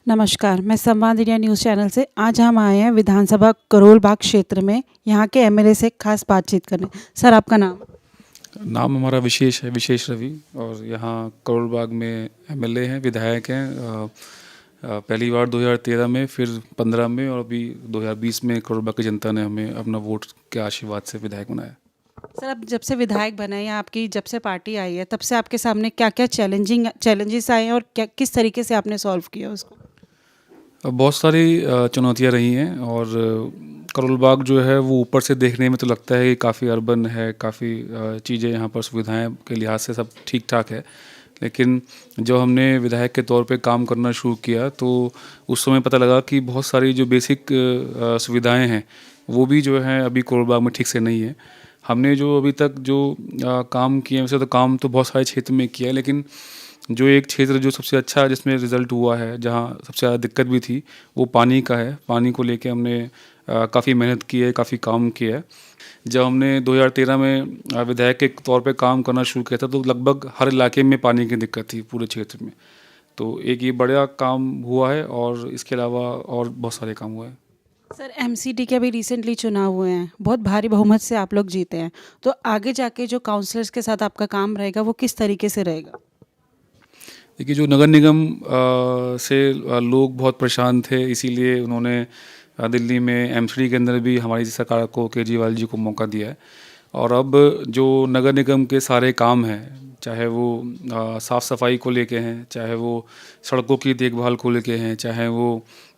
नमस्कार, मैं संवाद इंडिया न्यूज़ चैनल से। आज हम आए हैं विधानसभा करोल बाग क्षेत्र में, यहाँ के एमएलए से खास बातचीत करने। सर, आपका नाम? नाम हमारा विशेष है, विशेष रवि। और यहाँ करोल बाग में एमएलए हैं, विधायक हैं। पहली बार 2013 में, फिर 15 में और अभी 2020 में करोल बाग की जनता ने हमें अपना वोट के आशीर्वाद से विधायक बनाया। सर, अब जब से विधायक बने हैं या आपकी जब से पार्टी आई है, तब से आपके सामने क्या-क्या चैलेंजेस आए हैं और क्या किस तरीके से आपने सॉल्व किया उसको? बहुत सारी चुनौतियाँ रही हैं। और करोल बाग जो है वो ऊपर से देखने में तो लगता है कि काफ़ी अर्बन है, काफ़ी चीज़ें यहाँ पर सुविधाएं के लिहाज से सब ठीक ठाक है। लेकिन जब हमने विधायक के तौर पे काम करना शुरू किया तो उस समय पता लगा कि बहुत सारी जो बेसिक सुविधाएं हैं वो भी जो है अभी करोल बाग में ठीक से नहीं है। हमने जो अभी तक जो काम किए हैं, वैसे तो काम तो बहुत सारे क्षेत्र में किया है, लेकिन जो एक क्षेत्र जो सबसे अच्छा जिसमें रिज़ल्ट हुआ है, जहाँ सबसे ज़्यादा दिक्कत भी थी, वो पानी का है। पानी को लेके हमने काफ़ी मेहनत की है, काफ़ी काम किया है। जब हमने 2013 में विधायक के तौर पे काम करना शुरू किया था तो लगभग हर इलाके में पानी की दिक्कत थी पूरे क्षेत्र में। तो एक ये बड़ा काम हुआ है और इसके अलावा और बहुत सारे काम हुए हैं। सर, एमसीडी के अभी रिसेंटली चुनाव हुए हैं, बहुत भारी बहुमत से आप लोग जीते हैं, तो आगे जाके जो काउंसलर्स के साथ आपका काम रहेगा, वो किस तरीके से रहेगा? देखिए, जो नगर निगम से लोग बहुत परेशान थे, इसीलिए उन्होंने दिल्ली में एमसीडी के अंदर भी हमारी सरकार को, केजरीवाल जी को मौका दिया है। और अब जो नगर निगम के सारे काम हैं, चाहे वो साफ़ सफाई को लेके हैं, चाहे वो सड़कों की देखभाल को लेके हैं, चाहे वो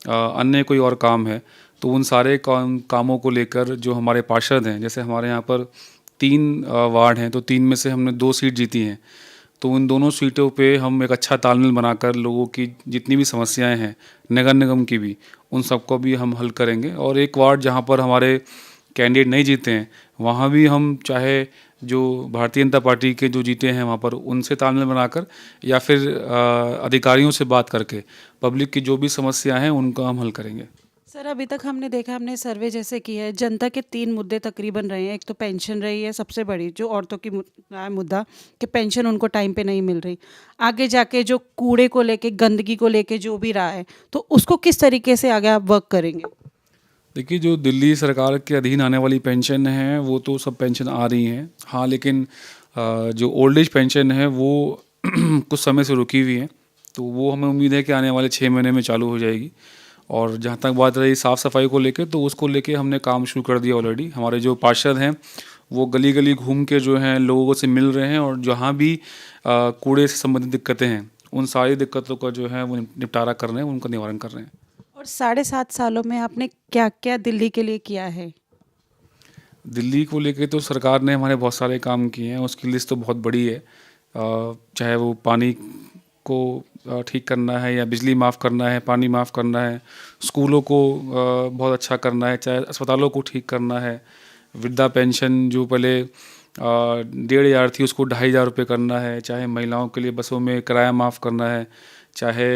अन्य कोई और काम है, तो उन सारे कामों को लेकर जो हमारे पार्षद हैं, जैसे हमारे यहाँ पर 3 वार्ड हैं, तो 3 में से हमने 2 सीट जीती हैं। तो उन दोनों सीटों पे हम एक अच्छा तालमेल बनाकर लोगों की जितनी भी समस्याएं हैं, नगर निगम की भी, उन सबको भी हम हल करेंगे। और एक वार्ड जहाँ पर हमारे कैंडिडेट नहीं जीते हैं, वहाँ भी हम चाहे जो भारतीय जनता पार्टी के जो जीते हैं वहाँ पर उनसे तालमेल बनाकर या फिर अधिकारियों से बात करके पब्लिक की जो भी समस्या हैं उनका हम हल करेंगे। सर, अभी तक हमने देखा, हमने सर्वे जैसे किया है, जनता के 3 मुद्दे तकरीबन रहे हैं। एक तो पेंशन रही है सबसे बड़ी, जो औरतों की मुद्दा कि पेंशन उनको टाइम पे नहीं मिल रही। आगे जाके जो कूड़े को लेके, गंदगी को लेके जो भी रहा है, तो उसको किस तरीके से आगे आप वर्क करेंगे? देखिए, जो दिल्ली सरकार के अधीन आने वाली पेंशन है वो तो सब पेंशन आ रही हैं। हाँ, लेकिन जो ओल्ड एज पेंशन है वो कुछ समय से रुकी हुई है, तो वो हमें उम्मीद है कि आने वाले 6 महीने में चालू हो जाएगी। और जहाँ तक बात रही साफ़ सफाई को लेके, तो उसको लेके हमने काम शुरू कर दिया ऑलरेडी। हमारे जो पार्षद हैं वो गली गली घूम के जो हैं लोगों से मिल रहे हैं, और जहाँ भी कूड़े से संबंधित दिक्कतें हैं उन सारी दिक्कतों का जो है वो निपटारा कर रहे हैं, उनका निवारण कर रहे हैं। और 7.5 सालों में आपने क्या-क्या दिल्ली के लिए किया है? दिल्ली को लेके तो सरकार ने हमारे बहुत सारे काम किए हैं, उसकी लिस्ट तो बहुत बड़ी है। चाहे वो पानी को ठीक करना है, या बिजली माफ़ करना है, पानी माफ़ करना है, स्कूलों को बहुत अच्छा करना है, चाहे अस्पतालों को ठीक करना है, वृद्धा पेंशन जो पहले 1,500 थी उसको 2,500 करना है, चाहे महिलाओं के लिए बसों में किराया माफ़ करना है, चाहे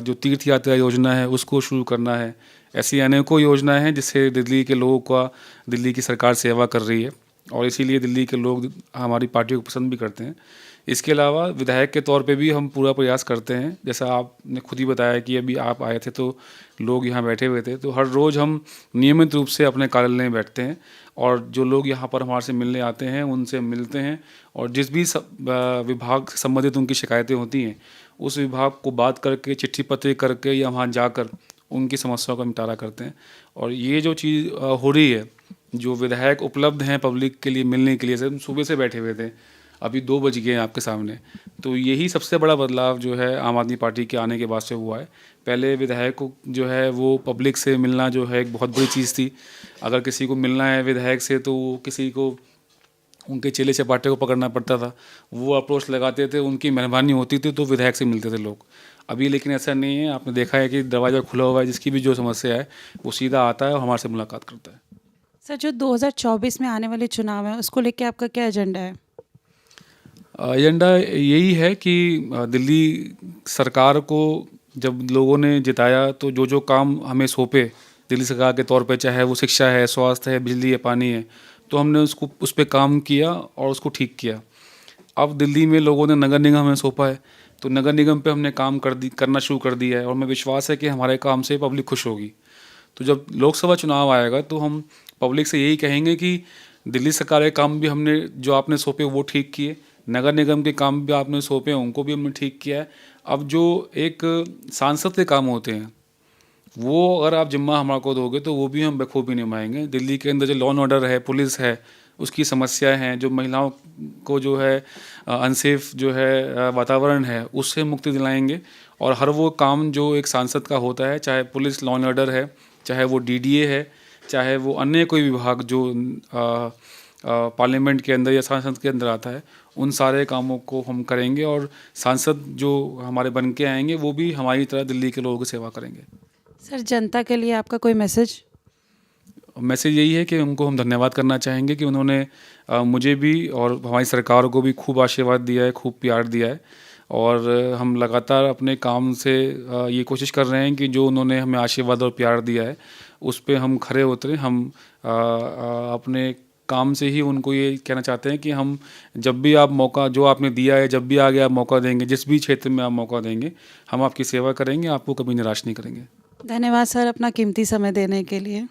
जो तीर्थ यात्रा योजना है उसको शुरू करना है। ऐसी अनेकों योजनाएं हैं जिससे दिल्ली के लोगों का, दिल्ली की सरकार सेवा कर रही है, और इसीलिए दिल्ली के लोग हमारी पार्टी को पसंद भी करते हैं। इसके अलावा विधायक के तौर पे भी हम पूरा प्रयास करते हैं। जैसा आपने खुद ही बताया कि अभी आप आए थे तो लोग यहाँ बैठे हुए थे, तो हर रोज़ हम नियमित रूप से अपने कार्यालय में बैठते हैं, और जो लोग यहाँ पर हमारे से मिलने आते हैं उनसे मिलते हैं, और जिस भी विभाग से संबंधित उनकी शिकायतें होती हैं उस विभाग को बात करके, चिट्ठी पत्र करके या वहाँ जाकर उनकी समस्याओं का निपटारा करते हैं। और ये जो चीज़ हो रही है, जो विधायक उपलब्ध हैं पब्लिक के लिए मिलने के लिए, हम सुबह से बैठे हुए थे, अभी 2 बज गए हैं आपके सामने। तो यही सबसे बड़ा बदलाव जो है आम आदमी पार्टी के आने के बाद से हुआ है। पहले विधायक को जो है वो पब्लिक से मिलना जो है एक बहुत बड़ी चीज़ थी। अगर किसी को मिलना है विधायक से तो किसी को उनके चेले चपाटे को पकड़ना पड़ता था, वो अप्रोच लगाते थे, उनकी मेहरबानी होती थी तो विधायक से मिलते थे लोग। अभी लेकिन ऐसा नहीं है, आपने देखा है कि दरवाज़ा खुला हुआ है, जिसकी भी जो समस्या है वो सीधा आता है और हमारे से मुलाकात करता है। सर, जो 2024 में आने वाले चुनाव हैं, उसको लेके आपका क्या एजेंडा है? एजेंडा यही है कि दिल्ली सरकार को जब लोगों ने जिताया तो जो जो काम हमें सौंपे दिल्ली सरकार के तौर पे, चाहे वो शिक्षा है, स्वास्थ्य है, बिजली है, पानी है, तो हमने उसको उस पे काम किया और उसको ठीक किया। अब दिल्ली में लोगों ने नगर निगम हमें सौंपा है, तो नगर निगम पे हमने काम करना शुरू कर दिया है और हमें विश्वास है कि हमारे काम से पब्लिक खुश होगी। तो जब लोकसभा चुनाव आएगा तो हम पब्लिक से यही कहेंगे कि दिल्ली सरकार के काम भी हमने जो आपने सौंपे वो ठीक किए, नगर निगम के काम भी आपने सौंपे उनको भी हमने ठीक किया है। अब जो एक सांसद के काम होते हैं वो अगर आप जिम्मा हमारे को दोगे तो वो भी हम बखूबी निभाएंगे। दिल्ली के अंदर जो लॉ एंड ऑर्डर है, पुलिस है, उसकी समस्याएं हैं, जो महिलाओं को जो है अनसेफ जो है वातावरण है उससे मुक्ति दिलाएंगे। और हर वो काम जो एक सांसद का होता है, चाहे पुलिस लॉ एंड ऑर्डर है, चाहे वो डीडीए है, चाहे वो अन्य कोई विभाग जो पार्लियामेंट के अंदर या संसद के अंदर आता है, उन सारे कामों को हम करेंगे और सांसद जो हमारे बन के आएंगे वो भी हमारी तरह दिल्ली के लोगों की सेवा करेंगे। सर, जनता के लिए आपका कोई मैसेज? मैसेज यही है कि उनको हम धन्यवाद करना चाहेंगे कि उन्होंने मुझे भी और हमारी सरकार को भी खूब आशीर्वाद दिया है, खूब प्यार दिया है। और हम लगातार अपने काम से ये कोशिश कर रहे हैं कि जो उन्होंने हमें आशीर्वाद और प्यार दिया है उस पे हम खरे उतरें। हम अपने काम से ही उनको ये कहना चाहते हैं कि हम जब भी आप मौका जो आपने दिया है, जब भी आगे आप मौका देंगे, जिस भी क्षेत्र में आप मौका देंगे, हम आपकी सेवा करेंगे, आपको कभी निराश नहीं करेंगे। धन्यवाद सर, अपना कीमती समय देने के लिए।